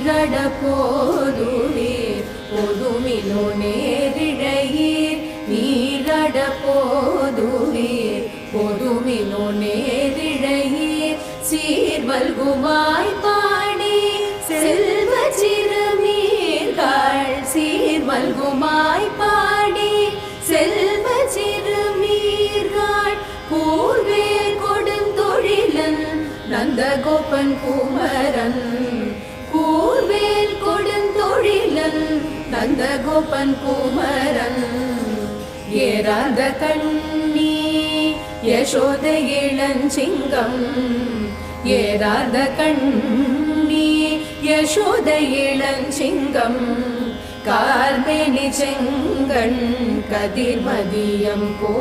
நீரட போதுவீர் பொதுமினோ நேரிழையீர் நீரட போதுவீர் பொதுமினோ நேரிழையீர் சீர்வல்குமாய் பாடி செல்வ சிறுமீர்கள் சீர்வல்குமாய் பாடி செல்வ சிறுமீர்கள் கூர்வேல் கொடுந்தொழிலன் நந்தகோபன் குமரன் கூர்வேல் கொடுந்தொழிலன் நந்தகோபன் குமரன் ஏறாத கண்ணி யசோத இளஞ்சிங்கம் ஏறாத கண்ணி யசோத இளஞ்சிங்கம் கார்மேனி செங்கண் கதிர்மதியம் போ